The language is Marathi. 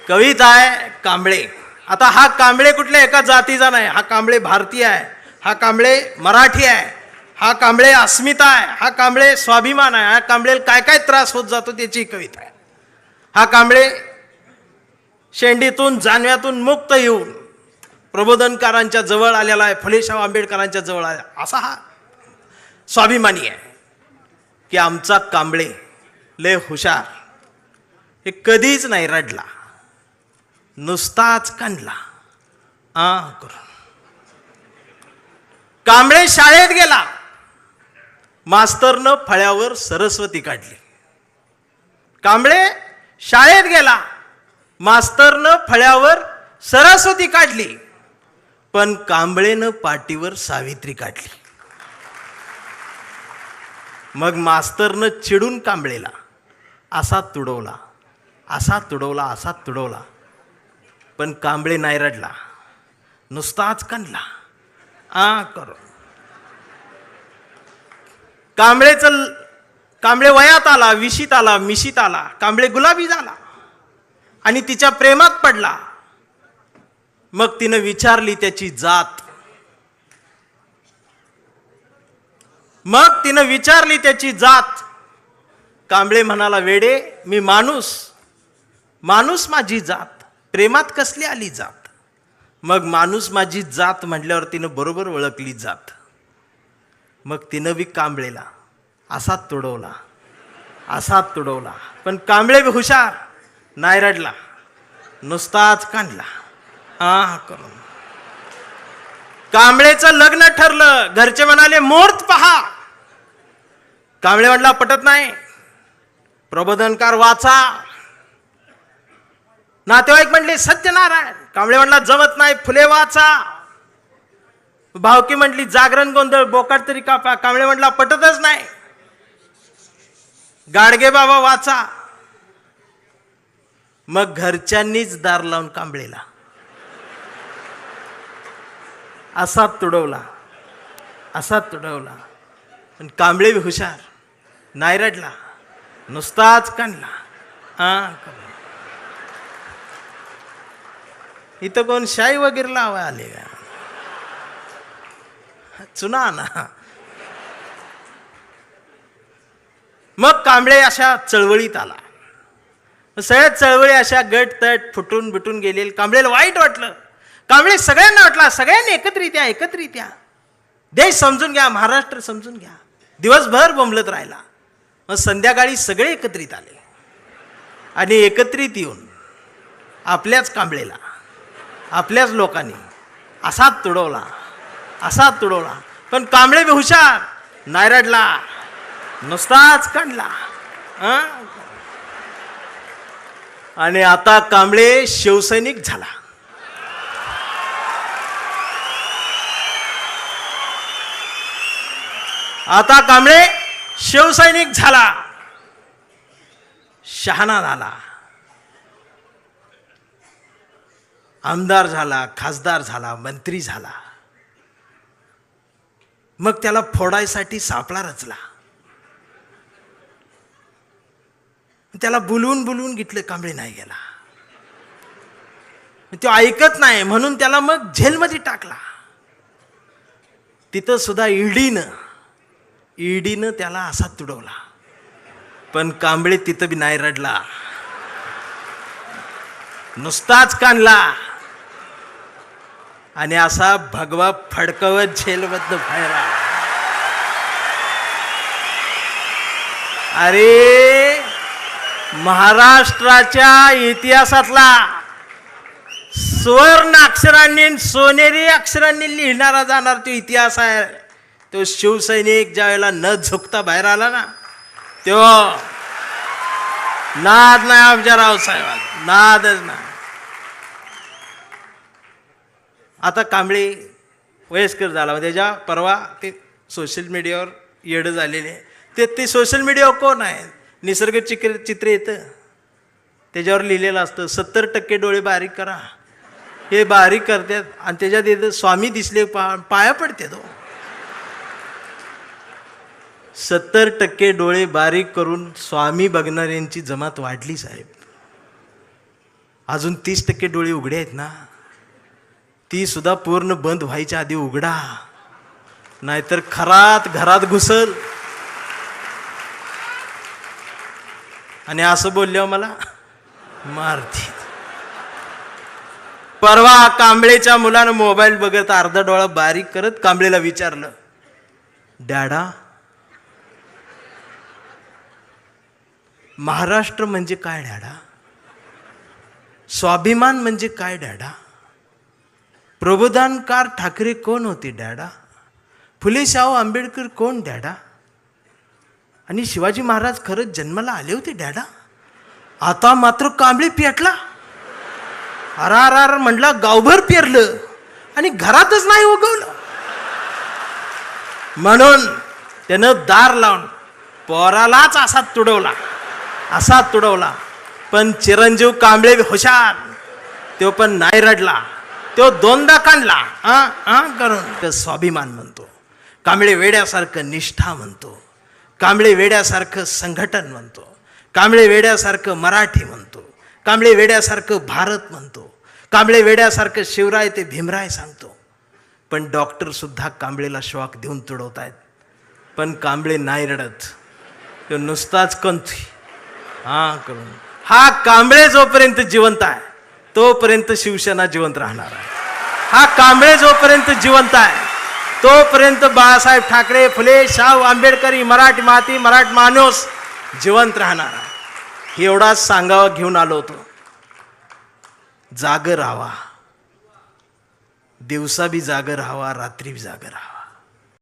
कविता आहे कांबळे. आता हा कांबळे कुठल्या एका जातीचा नाही, हा कांबळे भारतीय आहे, हा कांबळे मराठी आहे, हा कांबळे अस्मिता आहे, हा कांबळे स्वाभिमान आहे, हा कांबळे काय काय त्रास होत जातो त्याची कविता आहे. हा कांबळे शेंडीतून जानव्यातून मुक्त येऊन प्रबोधनकारांच्या जवळ आलेला आहे, फुलेशाह आंबेडकरांच्या जवळ आला, असा हा स्वाभिमानी आहे की आमचा कांबळे लय हुशार, हे कधीच नाही रडला, नुसताच कांडला करून. कांबळे शाळेत गेला, मास्तरनं फळ्यावर सरस्वती काढली. कांबळे शाळेत गेला, मास्तरनं फळ्यावर सरस्वती काढली, पण कांबळेनं पाटीवर सावित्री काढली. मग मास्तरनं चिडून कांबळेला असा तुडवला, असा तुडवला, असा तुडवला, पण कांबळे नाही रडला, नुसताच कांडला करून. कांबळे वयात आला, विशीत आला, मिशीत आला, कांबळे गुलाबी झाला आणि तिच्या प्रेमात पडला. मग तिनं विचारली त्याची जात, कांबळे म्हणाला, वेडे मी माणूस, माणूस माझी जात, प्रेमात कसली आली जात. मग माणूस माझी जात म्हटल्यावर तिनं बरोबर ओळखली जात. मग तिनं बी कांबळेला असा तुडवला, असा तुडवला, पण कांबळे बी हुशार, नाही रडला, नुसताच कांडला करून. कांबळेचं लग्न ठरलं. घरचे म्हणाले मुहूर्त पहा. कांबळे म्हटला पटत नाही, प्रबोधनकार वाचा. नातेवाईक म्हटले सत्यनारायण. कांबळे म्हटला जमत नाही, फुले वाचा. भावकी म्हटली जागरण गोंधळ, बोकाट तरी कापा. कांबळे म्हटला पटतच नाही, गाडगे बाबा वाचा. मग घरच्यांनीच दार लावून कांबळेला असा तुडवला, असा तुडवला, पण कांबळे बी हुशार, नाही रडला, नुसताच कांडला इथं कोण शाई वगैरे लावा आले का? चुना ना. मग कांबळे अशा चळवळीत आला. सगळ्या चळवळी अशा गट तट फुटून बिटून गेले. कांबळेला वाईट वाटलं. कांबळे सगळ्यांना वाटला, सगळ्यांनी एकत्रित या, देश समजून घ्या, महाराष्ट्र समजून घ्या. दिवसभर बोंबलत राहिला. मग संध्याकाळी सगळे एकत्रित आले आणि एकत्रित येऊन आपल्याच कांबळेला, आपल्याच लोकांनी असा तुडवला, असा तुडवला, पण कांबळे बी हुशार, नाही रडला, नुसताच कांडला आणि आता कांबळे शिवसैनिक झाला. आता कांबळे शिवसैनिक झाला, शहाणा झाला, आमदार झाला, खासदार झाला, मंत्री झाला. मग त्याला फोडायसाठी सापळा रचला. त्याला बोलवून घेतलं, कांबळे नाही गेला. तो ऐकत नाही म्हणून त्याला मग जेलमध्ये टाकला. तिथं सुद्धा ईडीनं त्याला असा तुडवला, पण कांबळे तिथं बी नाही रडला, नुसताच कांडला आणि असा भगवा फडकवत जेलमधनं बाहेर आला. अरे महाराष्ट्राच्या इतिहासातला सुवर्ण अक्षरांनी, सोनेरी अक्षरांनी लिहिणारा जाणार तो इतिहास आहे. तो शिवसैनिक ज्या वेळेला न झुकता बाहेर आला ना, तेव्हा नाद नाही अफजलराव साहेब, नादच नाही. आता कांबळे वयस्कर झाला. त्याच्या परवा ते सोशल मीडियावर येडं झालेले. ते सोशल मीडियावर कोण आहे, निसर्ग चित्र येतं, त्याच्यावर लिहिलेलं असतं 70% डोळे बारीक करा. हे बारीक करतात आणि त्याच्यात येतं स्वामी दिसले पाया पडते. तो 70% डोळे बारीक करून स्वामी बघणाऱ्यांची जमात वाढली साहेब. अजून 30% डोळे उघडे आहेत ना, ती सुद्धा पूर्ण बंद व्हायच्या आधी उघडा, नाहीतर खरात घरात घुसल. आणि असं बोलल्यावर मला मारती. परवा कांबळेच्या मुलानं मोबाईल बघत अर्धा डोळा बारीक करत कांबळेला विचारलं, डॅडा, महाराष्ट्र म्हणजे काय डॅडा? स्वाभिमान म्हणजे काय डॅडा? प्रबोधनकार ठाकरे कोण होते डॅडा? फुले शाहू आंबेडकर कोण डॅडा? आणि शिवाजी महाराज खरंच जन्माला आले होते डॅडा? आता मात्र कांबळे पेटला. अरार म्हटला, गावभर पेरलं आणि घरातच नाही उगवलं. म्हणून त्यानं दार लावून पोरालाच असा तुडवला. पण चिरंजीव कांबळे हुशार, तो पण नाही रडला, तो दोनदा काढला करून. स्वाभिमान म्हणतो, कांबळे वेड्यासारखं निष्ठा म्हणतो, कांबळे वेड्यासारखं संघटन म्हणतो, कांबळे वेड्यासारखं मराठी म्हणतो, कांबळे वेड्यासारखं भारत म्हणतो, कांबळे वेड्यासारखं शिवराय ते भीमराय सांगतो. पण डॉक्टर सुद्धा कांबळेला शॉक देऊन तुडवतायत. पण कांबळे नाही रडत, तो नुसताच कंथी करून. हा कांबळे जोपर्यंत जिवंत आहे तोपर्यंत शिवसेना जिवंत राहणार आहे. हा कांबळे जोपर्यंत जिवंत आहे तोपर्यंत बाळासाहेब ठाकरे, फुले शाहू आंबेडकरी, मराठी माती, मराठी माणूस जिवंत राहणार आहे. एवढाच सांगावा घेऊन आलो होतो. जागं राहावा, दिवसा बी जागं राहावा, रात्री बी जागं राहावा.